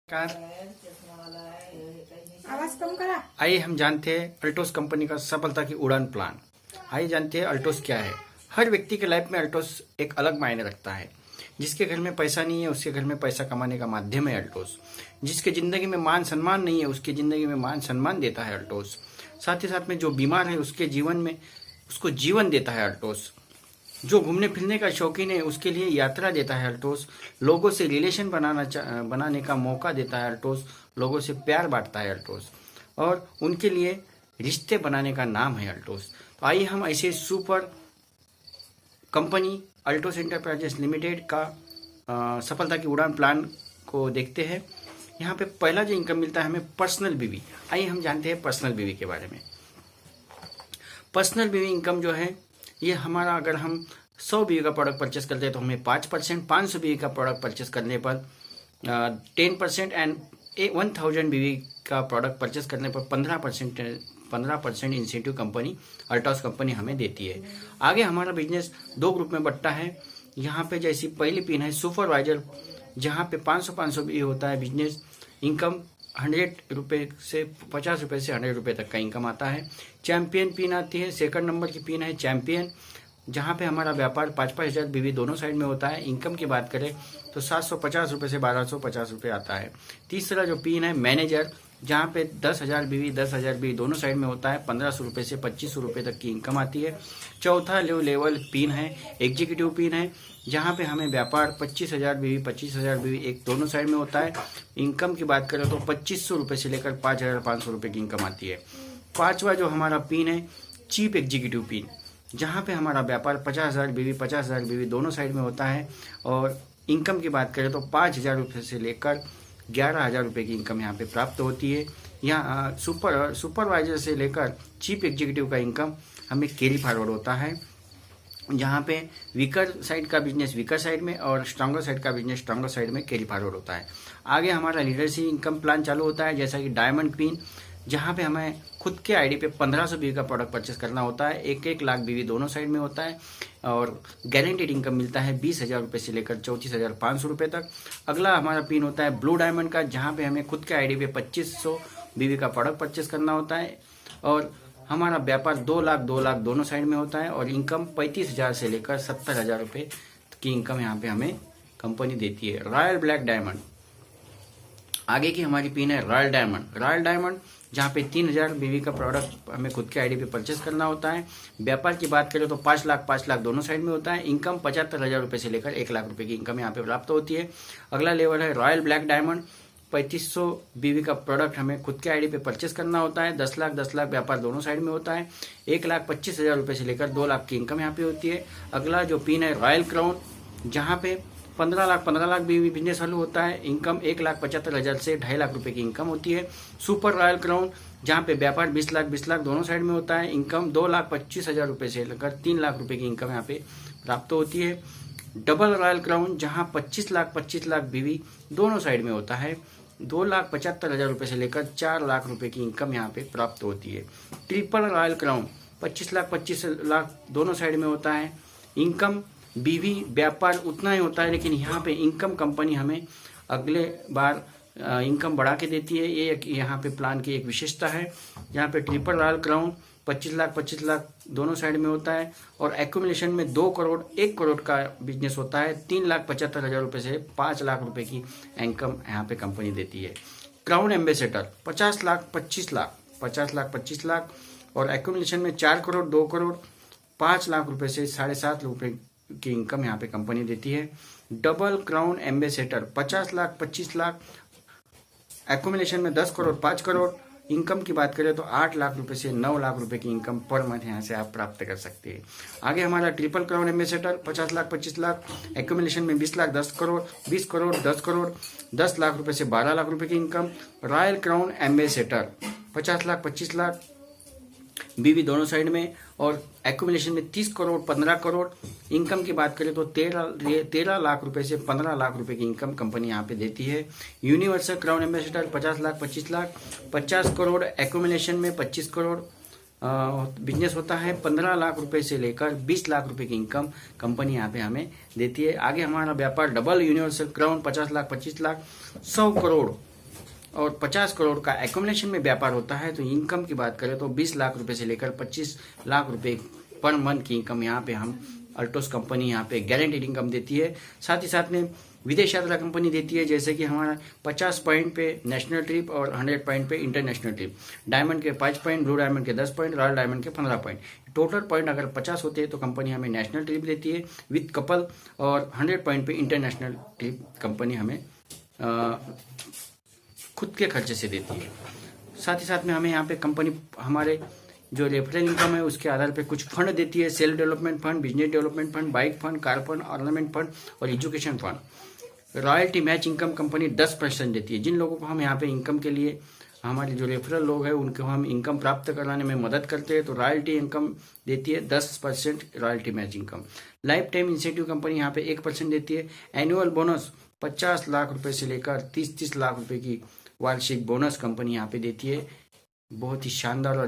आवाज कम करा। आइए हम जानते हैं अल्टोस कंपनी का सफलता की उड़ान प्लान। आइए जानते हैं अल्टोस क्या है। हर व्यक्ति के लाइफ में अल्टोस एक अलग मायने रखता है। जिसके घर में पैसा नहीं है उसके घर में पैसा कमाने का माध्यम है अल्टोस। जिसके जिंदगी में मान सम्मान नहीं है उसकी जिंदगी में मान सम्मान देता है अल्टोस। साथ ही साथ में जो बीमार है उसके जीवन में उसको जीवन देता है अल्टोस। जो घूमने फिरने का शौकीन है उसके लिए यात्रा देता है अल्टोस। लोगों से रिलेशन बनाने का मौका देता है अल्टोस। लोगों से प्यार बांटता है अल्टोस और उनके लिए रिश्ते बनाने का नाम है अल्टोस। तो आइए हम ऐसे super company Altos enterprises limited का सफलता की उड़ान प्लान को देखते हैं। यहाँ पे पहला जो इनकम मिलता है हमें पर्सनल बीवी। आइए हम जानते हैं पर्सनल बीवी के बारे में। पर्सनल बीवी इनकम जो है ये हमारा, अगर हम 100 बीवी का प्रोडक्ट परचेस करते हैं तो हमें 5%, 500 बीवी का प्रोडक्ट परचेस करने पर 10% एंड 1000 बीवी का प्रोडक्ट परचेस करने पर 15% इंसेंटिव कंपनी अल्टोस कंपनी हमें देती है। आगे हमारा बिजनेस 2 ग्रुप में बंटता है। यहाँ पे जैसी पहली पिन है सुपरवाइजर, जहाँ पे 500 बीवी होता है बिजनेस इनकम 100 रुपये से 50 रुपये से 100 रुपये तक का इनकम आता है। चैंपियन पिन आती है, सेकंड नंबर की पिन है चैंपियन, जहाँ पे हमारा व्यापार 5-5 हज़ार बीवी दोनों साइड में होता है। इनकम की बात करें तो 750 रुपये से 1250 रुपये आता है। तीसरा जो पिन है मैनेजर, जहाँ पे 10,000 बीवी 10,000 बीवी दोनों साइड में होता है, 1500 रुपये से 2500 रुपये तक की इनकम आती है। चौथा लेवल पिन है एग्जीक्यूटिव पिन है, जहाँ पे हमें व्यापार 25,000 बीवी 25,000 बीवी एक दोनों साइड में होता है। इनकम की बात करें तो 2500 रुपये से लेकर 5,500 रुपये की इनकम आती है। पांचवा जो हमारा पिन है चीफ एग्जीक्यूटिव पिन, जहाँ पे हमारा व्यापार 50,000 बीवी 50,000 बीवी दोनों साइड में होता है और इनकम की बात करें तो 5,000 रुपये से लेकर 11,000 रुपये की इनकम यहाँ पे प्राप्त होती है। यहाँ सुपरवाइजर से लेकर चीफ एग्जीक्यूटिव का इनकम हमें कैरी फॉरवर्ड होता है, जहाँ पे वीकर साइड का बिजनेस वीकर साइड में और स्ट्रॉन्गर साइड का बिजनेस स्ट्रॉन्गर साइड में कैरी फॉरवर्ड होता है। आगे हमारा लीडरशिप इनकम प्लान चालू होता है, जैसा कि डायमंड पिन, जहाँ पे हमें खुद के आईडी पे 1500 बीवी का प्रोडक्ट परचेस करना होता है। 1-1 लाख बीवी दोनों साइड में होता है और गारंटेड इनकम मिलता है 20,000 रुपये से लेकर 34,500 रुपये तक। अगला हमारा पिन होता है ब्लू डायमंड का, जहाँ पे हमें खुद के आईडी पे 2500 बीवी का प्रोडक्ट परचेस करना होता है और हमारा व्यापार 2 लाख दोनों साइड में होता है और इनकम 35,000 से लेकर 70,000 रुपये की इनकम यहाँ पे हमें कंपनी देती है। रॉयल ब्लैक डायमंड आगे की हमारी पिन है। रॉयल डायमंड जहाँ पे 3,000 बीवी का प्रोडक्ट हमें खुद के आईडी पे परचेस करना होता है। व्यापार की बात करें तो 5 लाख दोनों साइड में होता है। इनकम 75,000 रुपये से लेकर 1 लाख रुपये की इनकम यहाँ पे प्राप्त होती है। अगला लेवल है रॉयल ब्लैक डायमंड, 3500 बीवी का प्रोडक्ट हमें खुद के आईडी पे परचेस करना होता है। 10 लाख व्यापार दोनों साइड में होता है। 1,25,000 रुपये से लेकर 2 लाख की इनकम यहाँ पे होती है। अगला जो पिन है रॉयल क्राउन, जहाँ पे 15 लाख बीवी बिजनेस चालू होता है। इनकम 1,75,000 से 2.5 लाख रुपए की इनकम होती है। सुपर रॉयल क्राउन, जहाँ पे व्यापार 20 लाख दोनों साइड में होता है। इनकम 2,25,000 रुपये से लेकर 3 लाख रुपए की इनकम यहाँ पे प्राप्त होती है। डबल रॉयल क्राउन, जहाँ 25 लाख बीवी दोनों साइड में होता है। 2,75,000 रुपये से लेकर 4 लाख रुपए की इनकम यहाँ पे प्राप्त होती है। ट्रिपल रॉयल क्राउन, 25 लाख दोनों साइड में होता है। इनकम बीवी व्यापार उतना ही होता है, लेकिन यहाँ पे इनकम कंपनी हमें अगले बार इनकम बढ़ा के देती है। ये यहाँ पे प्लान की एक विशेषता है। यहाँ पे ट्रिपल रॉयल क्राउन 25 लाख दोनों साइड में होता है और एक्यूमुलेशन में 2 करोड़ 1 करोड़ का बिजनेस होता है। 3,75,000 रुपये से 5 लाख रुपए की इनकम यहाँ पे कंपनी देती है। क्राउन एम्बेसडर 50 लाख 25 लाख और एक्यूमुलेशन में 4 करोड़ 2 करोड़ 5 लाख रुपए से 7.5 रुपये की इनकम यहाँ पे कंपनी देती है। Double crown ambassador 50 lakh 25 lakh, accumulation में 10 करोड़ 5 करोड़। इनकम की बात करें तो 8 लाख रुपए से 9 लाख रुपए की इनकम पर मंथ यहाँ से आप प्राप्त कर सकते हैं। आगे हमारा triple crown ambassador 50 lakh 25 lakh, accumulation में 20 लाख 10 करोड़ 20 करोड़ 10 करोड़ 10 लाख रुपए से 12 लाख रुपए की income. Royal crown ambassador 50 lakh 25 lakh बीवी दोनों साइड में और एक्यूमुलेशन में 30 करोड़ 15 करोड़। इनकम की बात करें तो 13 लाख रुपए से 15 लाख रुपए की इनकम कंपनी यहाँ पे देती है। Universal crown ambassador 50 lakh 25 lakh, 50 crore accumulation में 25 करोड़ बिजनेस होता है। 15 लाख रुपए से लेकर 20 लाख रुपए की इनकम कंपनी यहाँ पे हमें देती है। आगे हमारा व्यापार double universal crown 50 lakh 25 lakh, 100 crore और 50 करोड़ का एक्यूमुलेशन में व्यापार होता है। तो इनकम की बात करें तो 20 लाख रुपए से लेकर 25 लाख रुपए पर मंथ की इनकम यहाँ पे हम अल्टोस कंपनी यहाँ पे गारंटीड इनकम देती है। साथ ही साथ में विदेश यात्रा कंपनी देती है, जैसे कि हमारा 50 पॉइंट पे नेशनल ट्रिप और 100 पॉइंट पे इंटरनेशनल ट्रिप, डायमंड के 5 पॉइंट, ब्लू डायमंड के 10 पॉइंट, रॉयल डायमंड के 15 पॉइंट। टोटल पॉइंट अगर 50 होते हैं तो कंपनी हमें नेशनल ट्रिप देती है विद कपल, और 100 पॉइंट पे इंटरनेशनल ट्रिप कंपनी हमें खुद के खर्चे से देती है। साथ ही साथ में हमें यहाँ पे कंपनी हमारे जो रेफरल इनकम है उसके आधार पे कुछ फंड देती है, self development fund, business development fund, bike fund, car fund, ornament fund और education fund. Royalty match income company 10% देती है। जिन लोगों को हम यहाँ पे इनकम के लिए, हमारे जो रेफरल लोग हैं उनको हम इनकम प्राप्त कराने में मदद करते हैं, तो रॉयल्टी इनकम देती है 10% royalty match income. Life time incentive company यहाँ पे 1% देती है। एनुअल बोनस 50 लाख रुपए से लेकर 30 लाख रुपए की वार्षिक बोनस कंपनी यहाँ पे देती है। बहुत ही शानदार और